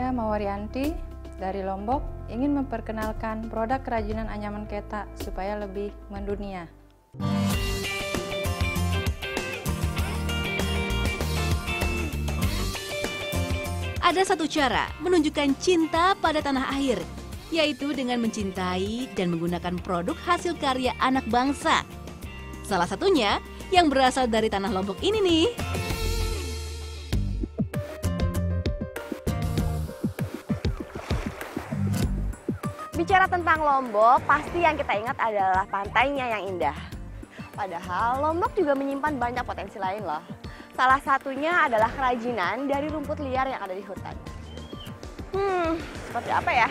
Saya Mawaryanti dari Lombok, ingin memperkenalkan produk kerajinan anyaman ketak supaya lebih mendunia. Ada satu cara menunjukkan cinta pada tanah air, yaitu dengan mencintai dan menggunakan produk hasil karya anak bangsa. Salah satunya yang berasal dari tanah Lombok ini nih. Bicara tentang Lombok, pasti yang kita ingat adalah pantainya yang indah. Padahal Lombok juga menyimpan banyak potensi lain loh. Salah satunya adalah kerajinan dari rumput liar yang ada di hutan. Seperti apa ya?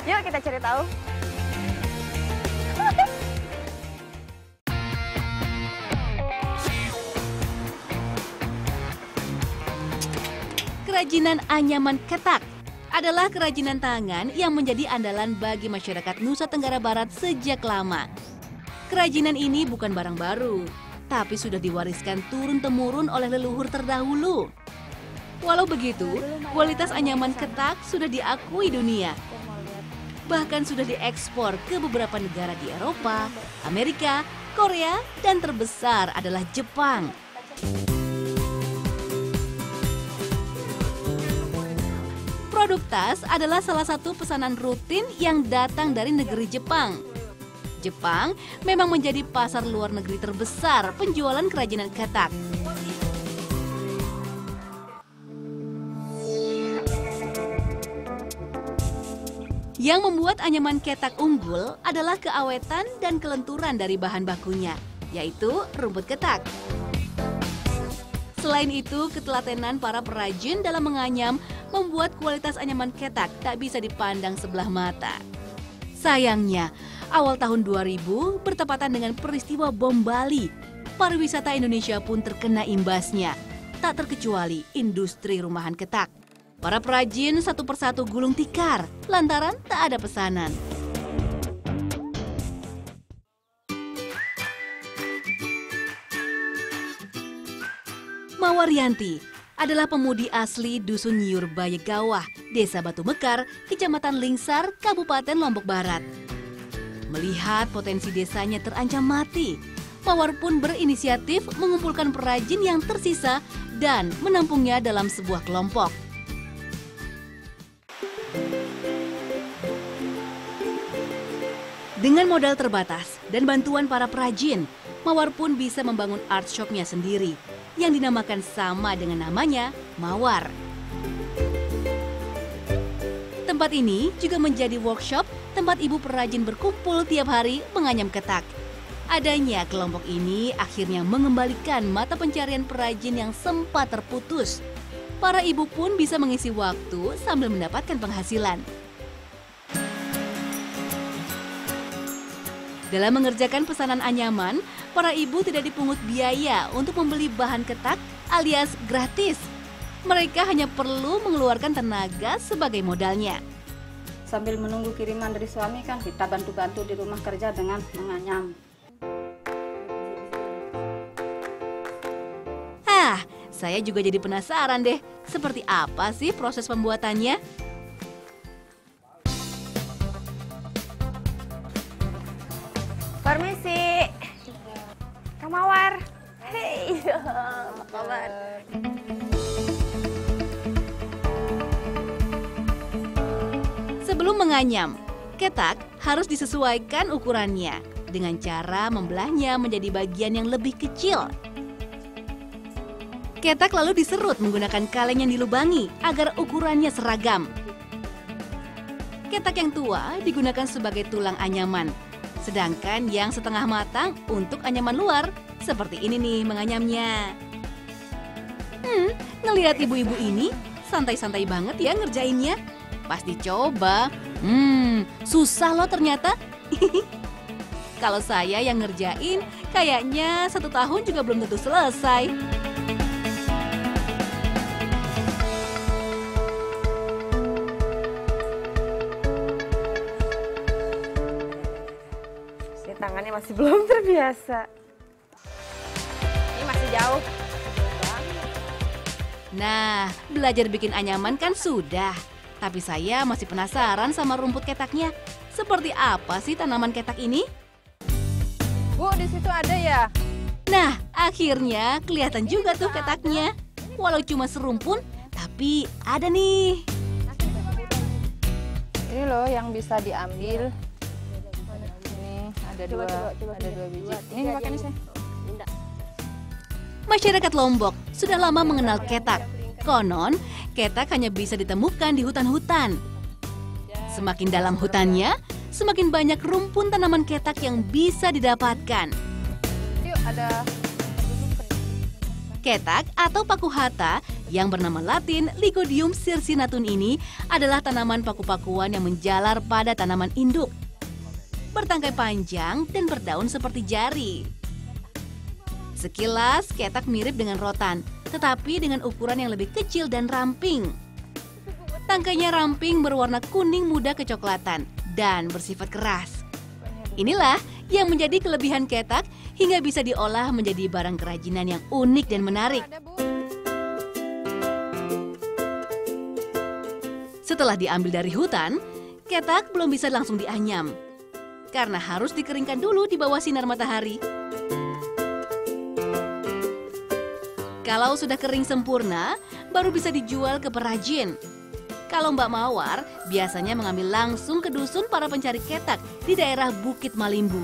Yuk kita cari tahu. Kerajinan anyaman ketak adalah kerajinan tangan yang menjadi andalan bagi masyarakat Nusa Tenggara Barat sejak lama. Kerajinan ini bukan barang baru, tapi sudah diwariskan turun-temurun oleh leluhur terdahulu. Walau begitu, kualitas anyaman ketak sudah diakui dunia. Bahkan sudah diekspor ke beberapa negara di Eropa, Amerika, Korea, dan terbesar adalah Jepang. Produk tas adalah salah satu pesanan rutin yang datang dari negeri Jepang. Jepang memang menjadi pasar luar negeri terbesar penjualan kerajinan ketak. Yang membuat anyaman ketak unggul adalah keawetan dan kelenturan dari bahan bakunya, yaitu rumput ketak. Selain itu, ketelatenan para perajin dalam menganyam membuat kualitas anyaman ketak tak bisa dipandang sebelah mata. Sayangnya, awal tahun 2000 bertepatan dengan peristiwa bom Bali. Pariwisata Indonesia pun terkena imbasnya, tak terkecuali industri rumahan ketak. Para perajin satu persatu gulung tikar lantaran tak ada pesanan. Mawaryanti adalah pemudi asli Dusun Nyiur Bayegawah, Desa Batu Mekar, Kecamatan Lingsar, Kabupaten Lombok Barat. Melihat potensi desanya terancam mati, Mawar pun berinisiatif mengumpulkan perajin yang tersisa dan menampungnya dalam sebuah kelompok. Dengan modal terbatas dan bantuan para perajin, Mawar pun bisa membangun art shop-nya sendiri yang dinamakan sama dengan namanya, Mawar. Tempat ini juga menjadi workshop tempat ibu perajin berkumpul tiap hari menganyam ketak. Adanya kelompok ini akhirnya mengembalikan mata pencarian perajin yang sempat terputus. Para ibu pun bisa mengisi waktu sambil mendapatkan penghasilan. Dalam mengerjakan pesanan anyaman, para ibu tidak dipungut biaya untuk membeli bahan ketak alias gratis. Mereka hanya perlu mengeluarkan tenaga sebagai modalnya. Sambil menunggu kiriman dari suami kan kita bantu-bantu di rumah kerja dengan menganyam. Saya juga jadi penasaran deh, seperti apa sih proses pembuatannya? Permisi, Kak Mawar. Hei, apa kabar? Sebelum menganyam, ketak harus disesuaikan ukurannya dengan cara membelahnya menjadi bagian yang lebih kecil. Ketak lalu diserut menggunakan kaleng yang dilubangi agar ukurannya seragam. Ketak yang tua digunakan sebagai tulang anyaman, sedangkan yang setengah matang untuk anyaman luar. Seperti ini nih menganyamnya. Ngelihat ibu-ibu ini santai-santai banget ya ngerjainnya. Pas dicoba, susah loh ternyata. Kalau saya yang ngerjain, kayaknya 1 tahun juga belum tentu selesai. Tangannya masih belum terbiasa. Ini masih jauh. Nah, belajar bikin anyaman kan sudah. Tapi saya masih penasaran sama rumput ketaknya. Seperti apa sih tanaman ketak ini? Bu, di situ ada ya? Nah, akhirnya kelihatan juga tuh ketaknya. Walau cuma serumpun, tapi ada nih. Ini loh yang bisa diambil. Ini ada dua biji. Ini pakai nih saya. Masyarakat Lombok sudah lama mengenal ketak. Konon, ketak hanya bisa ditemukan di hutan-hutan. Semakin dalam hutannya, semakin banyak rumpun tanaman ketak yang bisa didapatkan. Yuk, ada Ketak atau paku hata yang bernama Latin Lygodium circinnatum ini adalah tanaman paku-pakuan yang menjalar pada tanaman induk. Bertangkai panjang dan berdaun seperti jari. Sekilas ketak mirip dengan rotan, tetapi dengan ukuran yang lebih kecil dan ramping. Tangkainya ramping berwarna kuning muda kecoklatan dan bersifat keras. Inilah yang menjadi kelebihan ketak hingga bisa diolah menjadi barang kerajinan yang unik dan menarik. Setelah diambil dari hutan, ketak belum bisa langsung dianyam karena harus dikeringkan dulu di bawah sinar matahari. Kalau sudah kering sempurna, baru bisa dijual ke perajin. Kalau Mbak Mawar biasanya mengambil langsung ke dusun para pencari ketak di daerah Bukit Malimbu.